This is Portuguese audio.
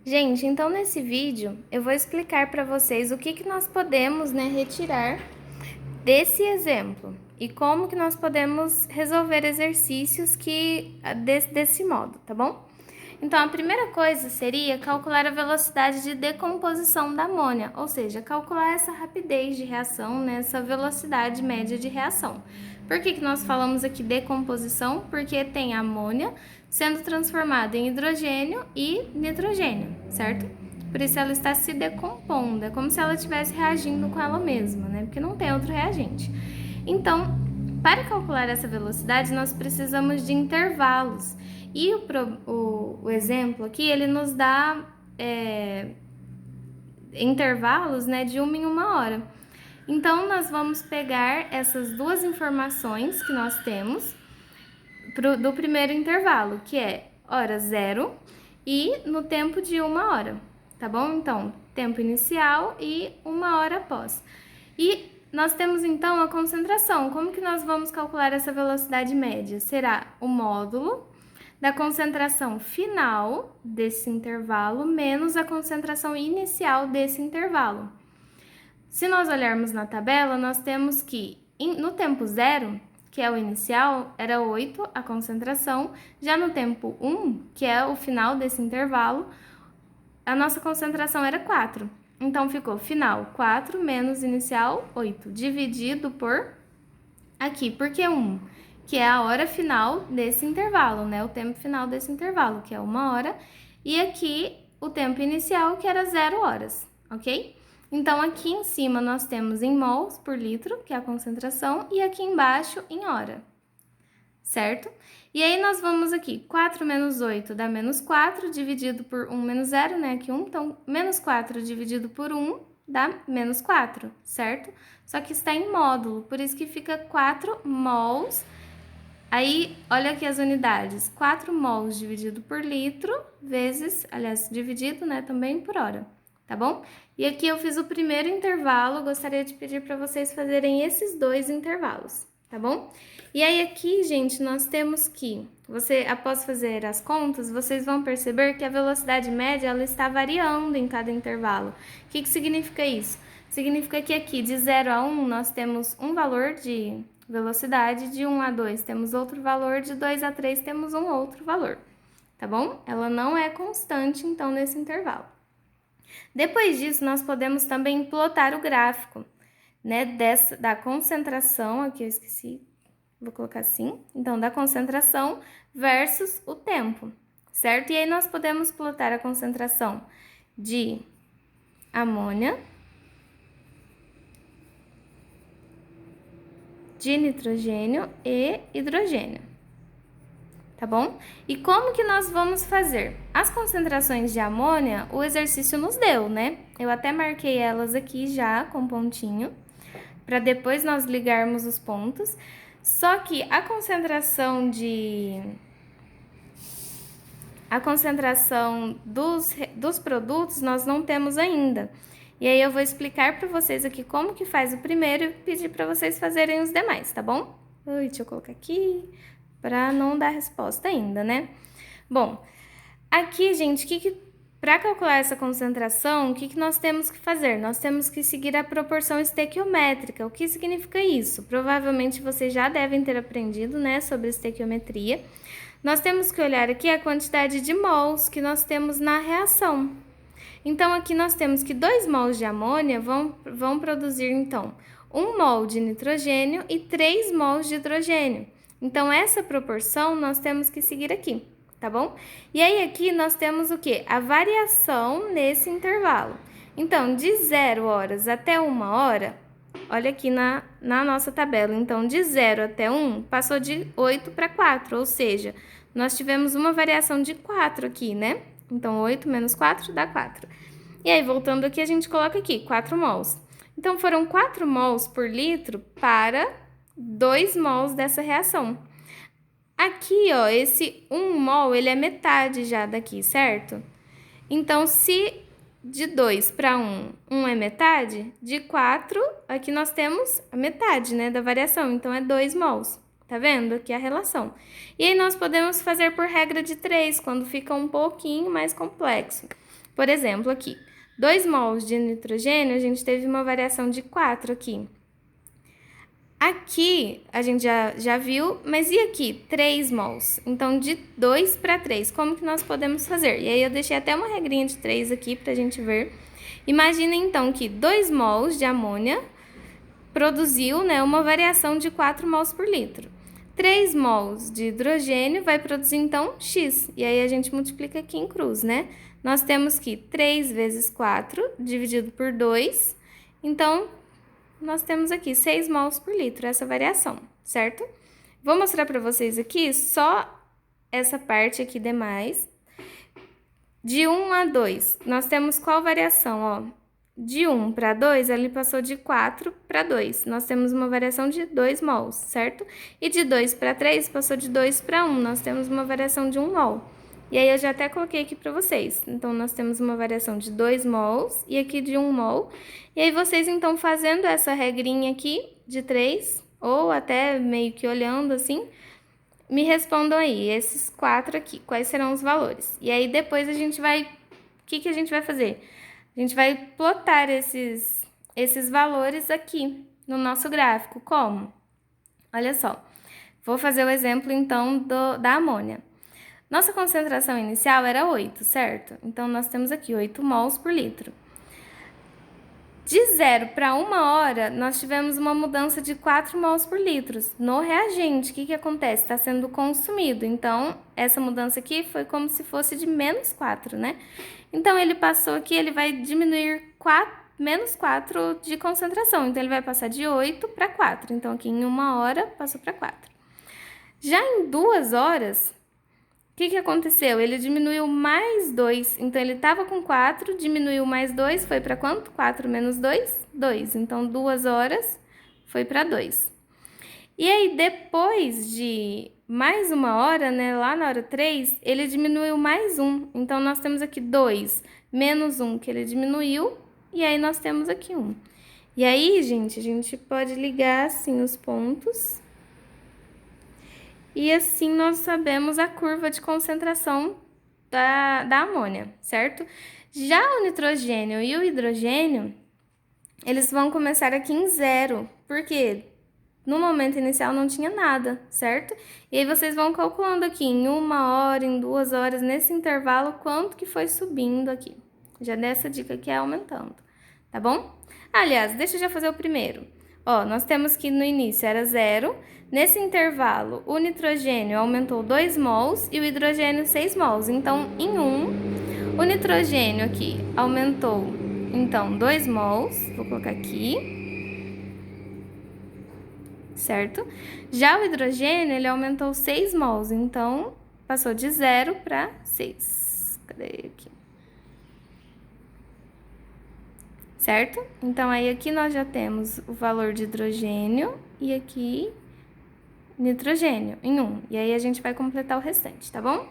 Gente, então nesse vídeo eu vou explicar para vocês o que nós podemos, retirar desse exemplo e como que nós podemos resolver exercícios desse modo, tá bom? Então, a primeira coisa seria calcular a velocidade de decomposição da amônia, ou seja, calcular essa rapidez de reação, essa velocidade média de reação. Por que nós falamos aqui decomposição? Porque tem amônia sendo transformada em hidrogênio e nitrogênio, certo? Por isso ela está se decompondo, é como se ela estivesse reagindo com ela mesma, Porque não tem outro reagente. Então, para calcular essa velocidade, nós precisamos de intervalos. E o exemplo aqui, ele nos dá intervalos, de 1 em 1 hora. Então, nós vamos pegar essas duas informações que nós temos do primeiro intervalo, que é hora zero e no tempo de 1 hora, tá bom? Então, tempo inicial e 1 hora após. E nós temos então a concentração. Como que nós vamos calcular essa velocidade média? Será o módulo da concentração final desse intervalo menos a concentração inicial desse intervalo. Se nós olharmos na tabela, nós temos que no tempo zero, que é o inicial, era 8 a concentração. Já no tempo 1, que é o final desse intervalo, a nossa concentração era 4. Então, ficou final 4 menos inicial 8, dividido por aqui, porque 1, que é a hora final desse intervalo, O tempo final desse intervalo, que é 1 hora, e aqui o tempo inicial, que era 0 horas, ok? Então, aqui em cima nós temos em mols por litro, que é a concentração, e aqui embaixo em hora, certo? E aí nós vamos aqui, 4 menos 8 dá menos 4, dividido por 1 menos 0, Aqui 1, então menos 4 dividido por 1 dá menos 4, certo? Só que está em módulo, por isso que fica 4 mols. Aí, olha aqui as unidades, 4 mols dividido por litro, vezes, aliás, dividido, também por hora, tá bom? E aqui eu fiz o primeiro intervalo, gostaria de pedir para vocês fazerem esses dois intervalos, tá bom? E aí aqui, gente, nós temos que, após fazer as contas, vocês vão perceber que a velocidade média, ela está variando em cada intervalo. O que significa isso? Significa que aqui, de 0 a 1, nós temos um valor de velocidade, de 1 a 2 temos outro valor, de 2 a 3 temos um outro valor, tá bom? Ela não é constante, então, nesse intervalo. Depois disso, nós podemos também plotar o gráfico, da concentração, aqui eu esqueci, vou colocar assim, então, da concentração versus o tempo, certo? E aí nós podemos plotar a concentração de amônia, de nitrogênio e hidrogênio, tá bom? E como que nós vamos fazer? As concentrações de amônia, o exercício nos deu, Eu até marquei elas aqui já com pontinho, para depois nós ligarmos os pontos. Só que a concentração dos produtos nós não temos ainda. E aí eu vou explicar para vocês aqui como que faz o primeiro e pedir para vocês fazerem os demais, tá bom? Deixa eu colocar aqui para não dar resposta ainda, Bom, aqui, gente, para calcular essa concentração, o que nós temos que fazer? Nós temos que seguir a proporção estequiométrica. O que significa isso? Provavelmente vocês já devem ter aprendido, sobre estequiometria. Nós temos que olhar aqui a quantidade de mols que nós temos na reação. Então, aqui nós temos que 2 mols de amônia vão produzir, então, 1 mol de nitrogênio e 3 mols de hidrogênio. Então, essa proporção nós temos que seguir aqui, tá bom? E aí, aqui nós temos o quê? A variação nesse intervalo. Então, de 0 horas até 1 hora, olha aqui na nossa tabela. Então, de 0 até 1, passou de 8 para 4, ou seja, nós tivemos uma variação de 4 aqui, Então, 8 menos 4 dá 4. E aí, voltando aqui, a gente coloca aqui 4 mols. Então, foram 4 mols por litro para 2 mols dessa reação. Aqui, ó, esse 1 mol, ele é metade já daqui, certo? Então, se de 2 para 1, 1 é metade, de 4, aqui nós temos a metade, da variação. Então, é 2 mols. Tá vendo? Aqui a relação. E aí, nós podemos fazer por regra de 3, quando fica um pouquinho mais complexo. Por exemplo, aqui, 2 mols de nitrogênio, a gente teve uma variação de 4 aqui. Aqui, a gente já viu, mas e aqui? 3 mols. Então, de 2 para 3, como que nós podemos fazer? E aí, eu deixei até uma regrinha de 3 aqui pra gente ver. Imagina, então, que 2 mols de amônia produziu, né, uma variação de 4 mols por litro. 3 mols de hidrogênio vai produzir, então, X. E aí, a gente multiplica aqui em cruz, né? Nós temos que 3 vezes 4 dividido por 2. Então, nós temos aqui 6 mols por litro, essa variação, certo? Vou mostrar para vocês aqui só essa parte aqui demais. De 1 a 2, nós temos qual variação, ó? De 1 para 2, ele passou de 4 para 2. Nós temos uma variação de 2 mols, certo? E de 2 para 3, passou de 2 para 1. Nós temos uma variação de 1 mol. E aí, eu já até coloquei aqui para vocês. Então, nós temos uma variação de 2 mols e aqui de 1 mol. E aí, vocês, então, fazendo essa regrinha aqui de 3, ou até meio que olhando assim, me respondam aí, esses 4 aqui, quais serão os valores. E aí, depois a gente vai... O que a gente vai fazer? A gente vai plotar esses valores aqui no nosso gráfico. Como? Olha só. Vou fazer o exemplo, então, da amônia. Nossa concentração inicial era 8, certo? Então, nós temos aqui 8 mols por litro. De 0 para 1 hora, nós tivemos uma mudança de 4 mols por litro. No reagente, o que acontece? Está sendo consumido. Então, essa mudança aqui foi como se fosse de menos 4, né? Então, ele passou aqui, ele vai diminuir menos 4 de concentração. Então, ele vai passar de 8 para 4. Então, aqui em 1 hora, passou para 4. Já em 2 horas... O que aconteceu? Ele diminuiu mais 2, então ele estava com 4, diminuiu mais 2, foi para quanto? 4 menos 2? 2. Então, 2 horas foi para 2. E aí, depois de mais 1 hora, né, lá na hora 3, ele diminuiu mais 1. Então, nós temos aqui 2 menos 1 que ele diminuiu, e aí nós temos aqui 1. E aí, gente, a gente pode ligar assim os pontos. E assim nós sabemos a curva de concentração da amônia, certo? Já o nitrogênio e o hidrogênio, eles vão começar aqui em 0, porque no momento inicial não tinha nada, certo? E aí vocês vão calculando aqui em 1 hora, em 2 horas, nesse intervalo, quanto que foi subindo aqui. Já dei essa dica que é aumentando, tá bom? Aliás, deixa eu já fazer o primeiro. Ó, nós temos que no início era 0, nesse intervalo o nitrogênio aumentou 2 mols e o hidrogênio 6 mols. Então, em 1, o nitrogênio aqui aumentou, então, 2 mols, vou colocar aqui, certo? Já o hidrogênio, ele aumentou 6 mols, então, passou de 0 para 6. Cadê aqui? Certo? Então, aí aqui nós já temos o valor de hidrogênio e aqui nitrogênio em 1. E aí, a gente vai completar o restante, tá bom?